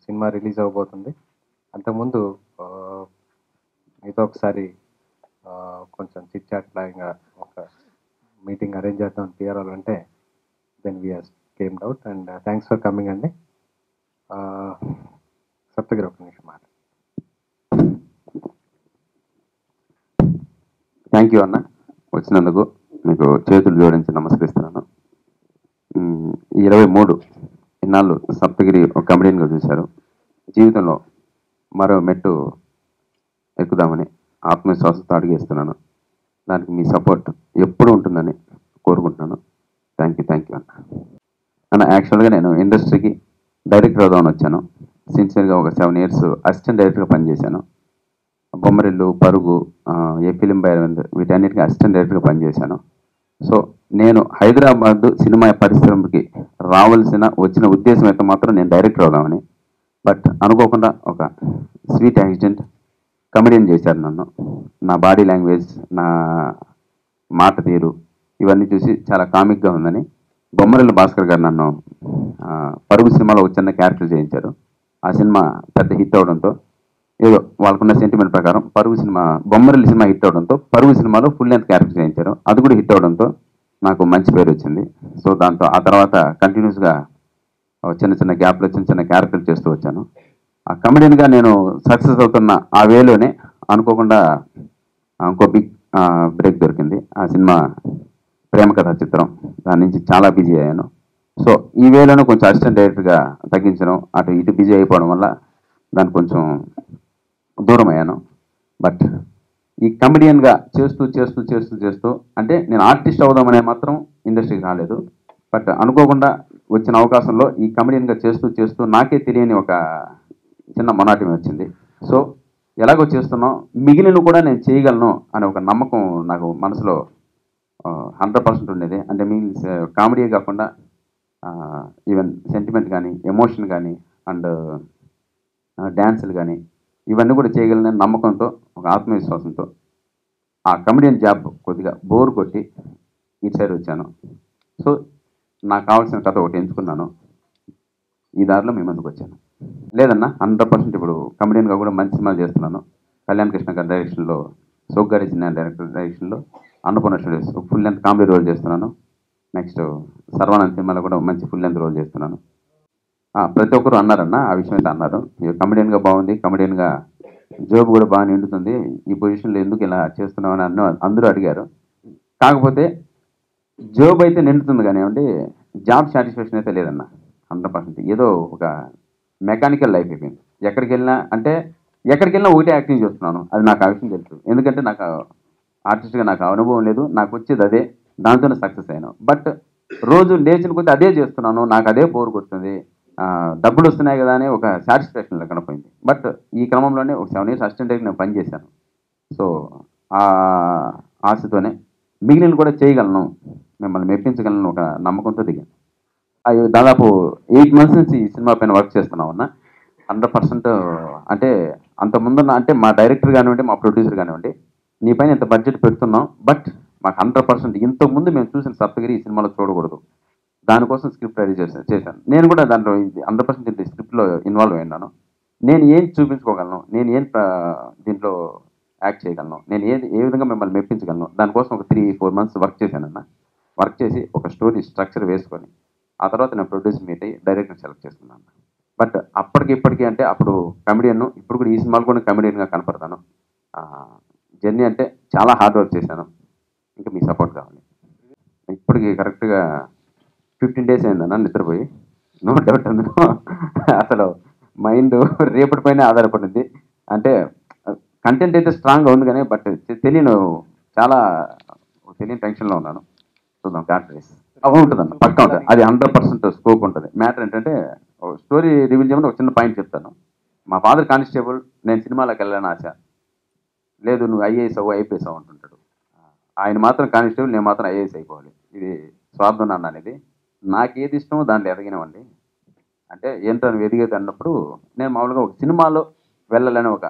Cinema release అవ్వబోతుంది. అంతకుముందు ఆహ్, మీతో ఒకసారి కొంచెం చిట్ చాట్ లాగా ఒక మీటింగ్ అరేంజ్ చేద్దాం టీఆర్ఓలు అంటే then we have came out and thanks for coming అండి. సప్తగిరి ఒక నిమిషం మాట. థ్యాంక్ యూ అన్న, వచ్చినందుకు మీకు చేతులు జోడించి నమస్కరిస్తున్నాను. 23 ఇన్నాళ్ళు సప్తగిరి ఒక కమెడియన్గా చూశారు. జీవితంలో మరో మెట్టు ఎక్కుదామని ఆత్మవిశ్వాసంతో అడిగేస్తున్నాను. దానికి మీ సపోర్ట్ ఎప్పుడు ఉంటుందని కోరుకుంటున్నాను. థ్యాంక్ యూ అన్న. యాక్చువల్గా నేను ఇండస్ట్రీకి డైరెక్టర్ అవుదామని వచ్చాను. సిన్సియర్గా ఒక 7 years అసిస్టెంట్ డైరెక్టర్గా పనిచేశాను. బొమ్మరిల్లు, పరుగు, ఏ ఫిలిం బైరవింద్ వీటన్నిటికీ అసిస్టెంట్ డైరెక్టర్గా పనిచేశాను. సో నేను హైదరాబాద్ సినిమా పరిశ్రమకి వచ్చిన ఉద్దేశం అయితే మాత్రం నేను డైరెక్టర్ అవుదామని. బట్ అనుకోకుండా ఒక స్వీట్ యాక్సిడెంట్ కమెడియన్ చేశారు నన్ను. నా బాడీ లాంగ్వేజ్, నా మాట తీరు ఇవన్నీ చూసి చాలా కామిక్గా ఉందని బొమ్మరిల్లు భాస్కర్ గారు నన్ను పరుగు సినిమాలో ఒక చిన్న క్యారెక్టర్ చేయించారు. ఆ సినిమా పెద్ద హిట్ అవడంతో, ఏదో వాళ్ళకున్న సెంటిమెంట్ ప్రకారం బొమ్మరిల్లు సినిమా హిట్ అవడంతో పరుగు సినిమాలో ఫుల్ లెంత్ క్యారెక్టర్ చేయించారు. అది కూడా హిట్ అవడంతో నాకు మంచి పేరు వచ్చింది. సో దాంతో ఆ తర్వాత కంటిన్యూస్గా చిన్న గ్యాప్లో చిన్న క్యారెక్టర్ చేస్తూ వచ్చాను. ఆ కమెడియన్గా నేను సక్సెస్ అవుతున్న ఆ వేలోనే అనుకోకుండా ఇంకో బిగ్ బ్రేక్ దొరికింది. ఆ సినిమా ప్రేమ కథా చిత్రం. దాని నుంచి చాలా బిజీ అయ్యాను. సో ఈ వేలోనే కొంచెం అసిస్టెంట్ డైరెక్టర్గా తగ్గించడం, అటు ఇటు బిజీ అయిపోవడం వల్ల దానికి కొంచెం దూరం అయ్యాను. బట్ ఈ కమెడియన్గా చేస్తూ అంటే నేను ఆర్టిస్ట్ అవుదామనే మాత్రం ఇండస్ట్రీకి రాలేదు. బట్ అనుకోకుండా వచ్చిన అవకాశంలో ఈ కమెడియన్గా చేస్తూ నాకే తెలియని ఒక చిన్న మొనాటిమి వచ్చింది. సో ఎలాగో చేస్తున్నాం, మిగిలిన కూడా నేను చేయగలను అనే ఒక నమ్మకం నాకు మనసులో 100% ఉండేది. అంటే మీన్స్ కామెడీ కాకుండా ఈవెన్ సెంటిమెంట్ కానీ, ఎమోషన్ కానీ అండ్ డ్యాన్సులు కానీ ఇవన్నీ కూడా చేయగలనని నమ్మకంతో, ఒక ఆత్మవిశ్వాసంతో ఆ కమెడియన్ జాబ్ కొద్దిగా బోర్ కొట్టి ఇటు సైడ్ వచ్చాను. సో నాకు కావాల్సిన కథ ఒకటి ఎంచుకున్నాను. ఈ దారిలో మీ ముందుకు వచ్చాను. లేదన్నా 100% ఇప్పుడు కమెడియన్గా కూడా మంచి సినిమాలు చేస్తున్నాను. కళ్యాణ్ కృష్ణ గారి డైరెక్షన్లో, సోగ్గారి చిన్న డైరెక్టర్ డైరెక్షన్లో Annapurna studios full length comedy role చేస్తున్నాను. నెక్స్ట్ సర్వానంద్ సినిమాలో కూడా మంచి ఫుల్ లెంత్ రోల్ చేస్తున్నాను. ప్రతి ఒక్కరు అన్నారన్న, ఆ విషయం అయితే అన్నారు, కమెడియన్గా బాగుంది, కమెడియన్గా జాబ్ కూడా బాగా నిండుతుంది, ఈ పొజిషన్లో ఎందుకు ఇలా చేస్తున్నామని అందరూ అడిగారు. కాకపోతే జాబ్ అయితే నిండుతుంది కానివ్వండి, జాబ్ సాటిస్ఫాక్షన్ అయితే లేదన్న. 100% ఏదో ఒక మెకానికల్ లైఫ్ అయిపోయింది. ఎక్కడికి వెళ్ళినా ఒకటే యాక్టింగ్ చేస్తున్నాను. అది నాకు ఆ విషయం తెలుసు. ఎందుకంటే నాకు ఆర్టిస్ట్గా నాకు అనుభవం లేదు, నాకు వచ్చేది అదే, దాంతోనే సక్సెస్ అయ్యాను. బట్ రోజు లేచిన కొద్దీ అదే చేస్తున్నాను, నాకు అదే బోర్ కొడుతుంది. డబ్బులు వస్తున్నాయి కదా అని ఒక సాటిస్ఫాక్షన్ లేకుండా పోయింది. బట్ ఈ క్రమంలోనే ఒక 7 years అసిస్టెంట్ నేను పనిచేశాను. సో ఆ ఆశతోనే మిగిలిన కూడా చేయగలను, మిమ్మల్ని మెప్పించగలను ఒక నమ్మకంతో దిగాను. అవి దాదాపు 8 months నుంచి ఈ సినిమా పైన వర్క్ చేస్తున్నాం అన్న. 100% అంటే అంతకుముందున్న అంటే మా డైరెక్టర్ కానివ్వండి, మా ప్రొడ్యూసర్ కానివ్వండి, నీ పైన ఇంత బడ్జెట్ పెడుతున్నాం, బట్ మాకు 100% ఇంతకుముందు మేము చూసిన సప్తగిరి ఈ సినిమాలో చూడకూడదు, దానికోసం స్క్రిప్ట్ రెడీ చేశాను. నేను కూడా దాంట్లో 100% స్క్రిప్ట్లో ఇన్వాల్వ్ అయినాను. నేను ఏం చూపించుకోగలను, నేను ఏం దీంట్లో యాక్ట్ చేయగలను, నేను ఏ విధంగా మిమ్మల్ని మెప్పించగలను, దానికోసం ఒక 3-4 months వర్క్ చేశానన్న. వర్క్ చేసి ఒక స్టోరీ స్ట్రక్చర్ వేసుకొని ఆ తర్వాత నేను ప్రొడ్యూసర్ మీట్ అయ్యి డైరెక్టర్ సెలెక్ట్ చేసుకున్నాను. బట్ ఇప్పటికీ అంటే అప్పుడు కమెడియన్, ఇప్పుడు కూడా ఈ సినిమాలు కూడా కమెడియన్గా కనపడతాను. జర్నీ అంటే చాలా హార్డ్ వర్క్ చేశాను. ఇంకా మీ సపోర్ట్ కావాలి. ఇప్పటికి కరెక్ట్గా 15 days అయిందన్న నిద్రపోయి. నో డౌట్ అందులో అసలు మైండ్ రేపటి పైన ఆధారపడింది. అంటే కంటెంట్ అయితే స్ట్రాంగ్గా ఉంది కానీ బట్ చాలా తెలియని టెన్షన్లో ఉన్నాను. చూద్దాం, గాడ్ గ్రేస్ ఉంటుందన్న, పక్కా ఉంటుంది. అది 100% స్కోప్ ఉంటుంది. మ్యాటర్ ఏంటంటే స్టోరీ రివీల్ చేయమని ఒక చిన్న పాయింట్ చెప్తాను. మా ఫాదర్ కానిస్టేబుల్, నేను సినిమాలోకి వెళ్ళాలని ఆశ లేదు, నువ్వు ఐఏఎస్ అవ్వు అంటుంటాడు. ఆయన మాత్రం కానిస్టేబుల్, నేను మాత్రం ఐఏఎస్ అయిపోవాలి. ఇది స్వార్థం నాన్న అనేది. నాకు ఏది ఇష్టమో దాంట్లో ఎదగినవండి. అంటే ఏంటో నువ్వు ఎదిగేది అన్నప్పుడు నేను మామూలుగా ఒక సినిమాలో వెళ్ళాలని ఒక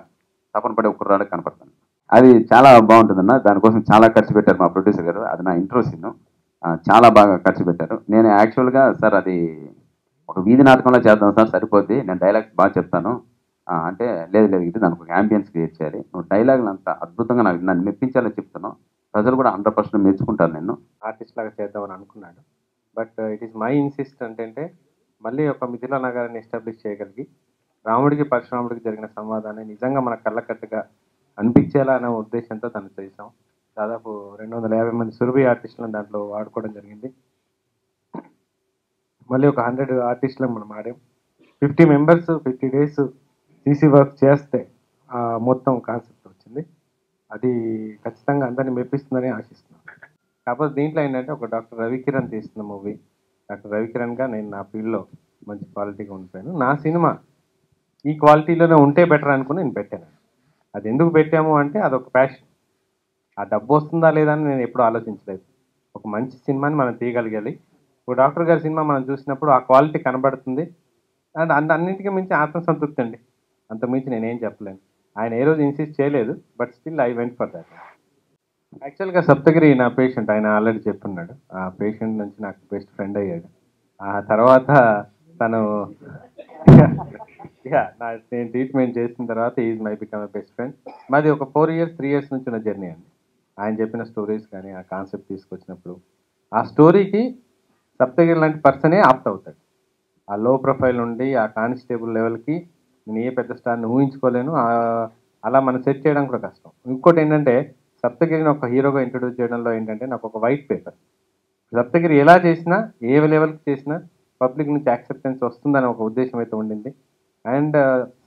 తపన పడే ఒక కుర్రాడికి కనపడతాను. అది చాలా బాగుంటుందన్న. దానికోసం చాలా ఖర్చు పెట్టారు మా ప్రొడ్యూసర్ గారు. అది నా ఇంట్రో సీన్. చాలా బాగా ఖర్చు పెట్టారు. నేను యాక్చువల్గా సార్ అది ఒక వీధి నాటకంలో చేద్దాం సార్ సరిపోద్ది, నేను డైలాగ్స్ బాగా చెప్తాను అంటే, లేదు లేదు ఇది దానికి ఒక యాంబియన్స్ క్రియేట్ చేయాలి, నువ్వు డైలాగులు అంత అద్భుతంగా నన్ను మెప్పించాలని చెప్తున్నావు, ప్రజలు కూడా 100% మెచ్చుకుంటారు నిన్ను. ఆర్టిస్ట్ లాగా చేద్దామని అనుకున్నాడు. But it is my insist అంటే మళ్ళీ ఒక మిథిలా నగరాన్ని ఎస్టాబ్లిష్ చేయగలిగి రాముడికి పరశురాముడికి జరిగిన సంవాదాన్ని నిజంగా మన కళ్ళకట్టుగా అనిపించేలా అనే ఉద్దేశంతో తను చేసాం. దాదాపు 250 మంది సురభి ఆర్టిస్టులను దాంట్లో వాడుకోవడం జరిగింది. మళ్ళీ ఒక 100 ఆర్టిస్టులను మనం ఆడాం. 50 మెంబర్స్ 50 days సీసీ వర్క్ చేస్తే మొత్తం కాన్సెప్ట్ వచ్చింది. అది ఖచ్చితంగా అందరినీ మెప్పిస్తుందని ఆశిస్తున్నాను. కాకపోతే దీంట్లో ఏంటంటే ఒక డాక్టర్ రవికిరణ్ తీస్తున్న మూవీ. డాక్టర్ రవికిరణ్గా నేను నా ఫీల్డ్లో మంచి క్వాలిటీగా ఉండిపోయాను. నా సినిమా ఈ క్వాలిటీలోనే ఉంటే బెటర్ అనుకుని నేను పెట్టాను. అది ఎందుకు పెట్టాము అంటే అదొక ప్యాషన్. ఆ డబ్బు వస్తుందా లేదా అని నేను ఎప్పుడు ఆలోచించలేదు. ఒక మంచి సినిమాని మనం తీయగలగాలి. ఒక డాక్టర్ గారి సినిమా మనం చూసినప్పుడు ఆ క్వాలిటీ కనబడుతుంది. అండ్ అన్నింటికీ మించి ఆత్మసంతృప్తి అండి. అంతకుమించి నేనేం చెప్పలేను. ఆయన ఏ రోజు ఇన్సిస్ట్ చేయలేదు. But still I went for that. యాక్చువల్గా సప్తగిరి నా పేషెంట్, ఆయన ఆల్రెడీ చెప్పున్నాడు. ఆ పేషెంట్ నుంచి నాకు బెస్ట్ ఫ్రెండ్ అయ్యాడు. ఆ తర్వాత తను నేను ట్రీట్మెంట్ చేసిన తర్వాత is my become best friend. మాది ఒక 4 years 3 years నుంచి ఉన్న జర్నీ అండి. ఆయన చెప్పిన స్టోరీస్ కానీ ఆ కాన్సెప్ట్ తీసుకొచ్చినప్పుడు ఆ స్టోరీకి సప్తగిరి లాంటి పర్సనే ఆప్ట్ అవుతాడు. ఆ లో ప్రొఫైల్ నుండి ఆ కానిస్టేబుల్ లెవెల్కి నేను ఏ పెద్ద స్టార్ని ఊహించుకోలేను. అలా మనం సెట్ చేయడం కూడా కష్టం. ఇంకోటి ఏంటంటే సప్తగిరిని ఒక హీరోగా ఇంట్రొడ్యూస్ చేయడంలో ఏంటంటే నాకు ఒక వైట్ పేపర్. సప్తగిరి ఎలా చేసినా ఏ లెవెల్కి చేసినా పబ్లిక్ నుంచి యాక్సెప్టెన్స్ వస్తుందని ఒక ఉద్దేశం అయితే ఉండింది. అండ్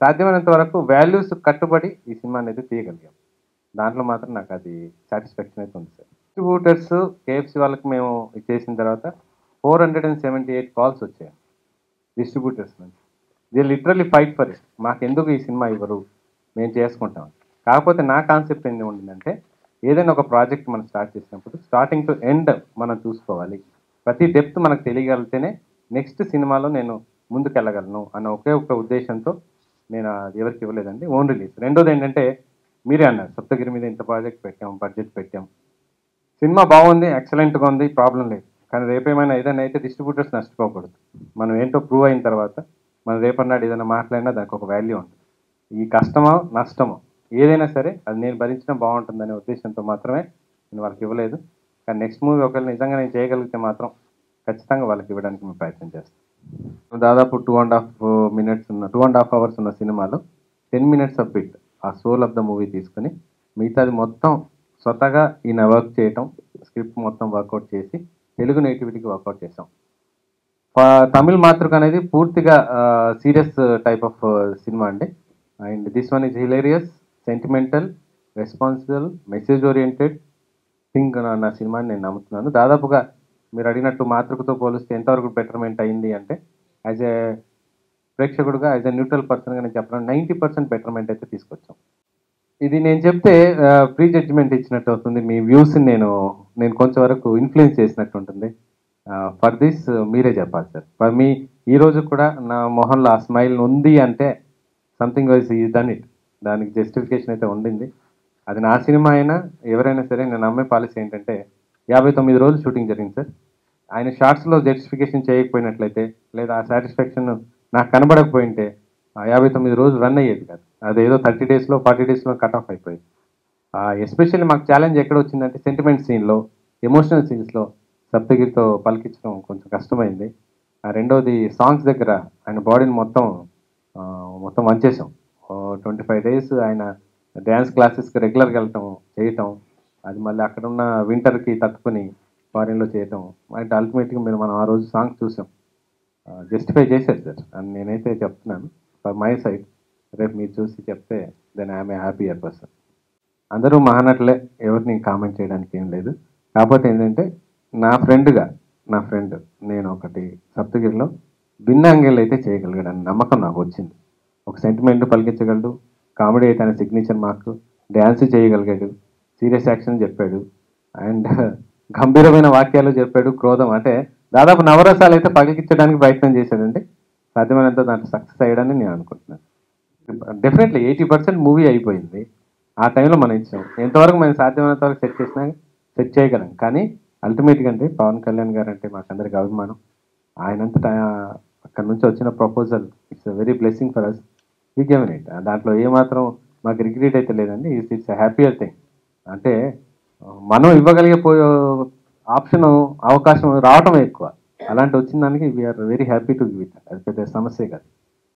సాధ్యమైనంత వరకు వాల్యూస్ కట్టుబడి ఈ సినిమా అనేది తీయగలిగాం. దాంట్లో మాత్రం నాకు అది సాటిస్ఫాక్షన్ అయితే ఉంది సార్. డిస్ట్రిబ్యూటర్స్ కేఎఫ్సి వాళ్ళకి మేము చేసిన తర్వాత 478 కాల్స్ వచ్చాయి డిస్ట్రిబ్యూటర్స్ నుంచి. They literally fight for it. మాకెందుకు ఈ సినిమా ఇవ్వరు, మేము చేసుకుంటాం. కాకపోతే నా కాన్సెప్ట్ ఏంటి ఉండిందంటే ఏదైనా ఒక ప్రాజెక్ట్ మనం స్టార్ట్ చేసినప్పుడు స్టార్టింగ్ టు ఎండ్ మనం చూసుకోవాలి. ప్రతి డెప్త్ మనకు తెలియగలిగితేనే నెక్స్ట్ సినిమాలో నేను ముందుకెళ్ళగలను అన్న ఒకే ఒక ఉద్దేశంతో నేను అది ఎవరికి ఇవ్వలేదండి. Own release. రెండోది ఏంటంటే మీరే అన్నారు సప్తగిరి మీద ఇంత ప్రాజెక్ట్ పెట్టాం, బడ్జెట్ పెట్టాం, సినిమా బాగుంది, ఎక్సలెంట్గా ఉంది, ప్రాబ్లం లేదు. కానీ రేపేమైనా ఏదైనా అయితే డిస్ట్రిబ్యూటర్స్ నష్టపోకూడదు. మనం ఏంటో ప్రూవ్ అయిన తర్వాత మనం రేపన్నాడు ఏదైనా మాట్లాడినా దానికి ఒక వాల్యూ ఉంటుంది. ఈ కష్టమో నష్టమో ఏదైనా సరే అది నేను భరించడం బాగుంటుందనే ఉద్దేశంతో మాత్రమే నేను వాళ్ళకి ఇవ్వలేదు. కానీ నెక్స్ట్ మూవీ ఒకవేళ నిజంగా నేను చేయగలిగితే మాత్రం ఖచ్చితంగా వాళ్ళకి ఇవ్వడానికి మేము ప్రయత్నం చేస్తాం. దాదాపు 2.5 minutes ఉన్న 2.5 hours ఉన్న సినిమాలో 10 minutes ఆఫ్ బిట్ ఆ సోల్ ఆఫ్ ద మూవీ తీసుకుని మిగతాది మొత్తం స్వతహాగా ఈయన వర్క్ చేయటం, స్క్రిప్ట్ మొత్తం వర్కౌట్ చేసి తెలుగు నేటివిటీకి వర్కౌట్ చేసాం. తమిళ్ మాతృక అనేది పూర్తిగా సీరియస్ టైప్ ఆఫ్ సినిమా అండి. And this one is hilarious, sentimental, responsible, message oriented think నా సినిమాని నేను నమ్ముతున్నాను. దాదాపుగా మీరు అడిగినట్టు మాతృకతో పోలిస్తే ఎంతవరకు బెటర్మెంట్ అయింది అంటే యాజ్ ఏ ప్రేక్షకుడుగా, యాజ్ ఏ న్యూట్రల్ పర్సన్గా నేను చెప్పడం 90% బెటర్మెంట్ అయితే తీసుకొచ్చాం. ఇది నేను చెప్తే ప్రీ జడ్జిమెంట్ ఇచ్చినట్టు అవుతుంది. మీ వ్యూస్ని నేను కొంచెం వరకు ఇన్ఫ్లుయెన్స్ చేసినట్టు ఉంటుంది. ఫర్ దిస్ మీరే చెప్పాలి సార్. ఫర్ మీ ఈరోజు కూడా నా మొహంలో ఆ స్మైల్ ఉంది అంటే సంథింగ్ వైజ్ ఈ డన్ ఇట్. దానికి జస్టిఫికేషన్ అయితే ఉండింది. అది నా సినిమా అయినా ఎవరైనా సరే నేను నమ్మే పాలసీ ఏంటంటే 59 రోజులు షూటింగ్ జరిగింది సార్. ఆయన షార్ట్స్లో జస్టిఫికేషన్ చేయకపోయినట్లయితే లేదా ఆ సాటిస్ఫాక్షన్ నాకు కనబడకపోయింటే ఆ 59 రోజులు రన్ అయ్యేది కాదు. అదేదో 30 daysలో 40 daysలో కట్ ఆఫ్ అయిపోయింది. ఎస్పెషల్లీ మాకు ఛాలెంజ్ ఎక్కడ వచ్చిందంటే సెంటిమెంట్ సీన్లో, ఎమోషనల్ సీన్స్లో సప్తగిరితో పలికించడం కొంచెం కష్టమైంది. రెండోది సాంగ్స్ దగ్గర ఆయన బాడీని మొత్తం వంచేసాం. 25 days ఆయన డ్యాన్స్ క్లాసెస్కి రెగ్యులర్గా చేయటం, అది మళ్ళీ అక్కడున్న వింటర్కి తట్టుకొని ఫారిన్లో చేయటం, అంటే అల్టిమేట్గా మనం ఆ రోజు సాంగ్స్ చూసాం, జస్టిఫై చేశారు సార్ అని నేనైతే చెప్తున్నాను. ఫర్ మై సైడ్ రేపు మీరు చూసి చెప్తే then I'm a happier person. అందరూ మహానటులే, ఎవరిని కామెంట్ చేయడానికి ఏం లేదు. కాకపోతే ఏంటంటే నా ఫ్రెండ్ నేను ఒకటి సప్తగిరిలో భిన్న యాంగిల్ అయితే చేయగలిగాడని నమ్మకం నాకు వచ్చింది. ఒక సెంటిమెంట్ పలికించగలడు, కామెడీ అయితే ఆయన సిగ్నేచర్ మార్క్, డ్యాన్స్ చేయగలిగాడు, సీరియస్ యాక్షన్ చెప్పాడు, అండ్ గంభీరమైన వాక్యాలు చెప్పాడు, క్రోధం అంటే దాదాపు నవరసాలు అయితే పలికించడానికి ప్రయత్నం చేశాడండి. సాధ్యమైనంత దాంట్లో సక్సెస్ అయ్యాడని నేను అనుకుంటున్నాను. డెఫినెట్లీ 80% మూవీ అయిపోయింది. ఆ టైంలో మనం ఇచ్చాం. ఎంతవరకు మనం సాధ్యమైనంత వరకు సెట్ చేయగలం. కానీ అల్టిమేట్గా అంటే పవన్ కళ్యాణ్ గారు అంటే మాకందరికి అభిమానం. ఆయనంతటా అక్కడ నుంచి వచ్చిన proposal it's very blessing for us. We given it. దాంట్లో ఏమాత్రం మాకు రిగ్రెట్ అయితే లేదండి. It's happier thing. అంటే మనం ఇవ్వగలిగే ఆప్షన్, అవకాశం రావటం ఎక్కువ. అలాంటి వచ్చిన దానికి we're very happy to give it. అది పెద్ద సమస్యే కాదు.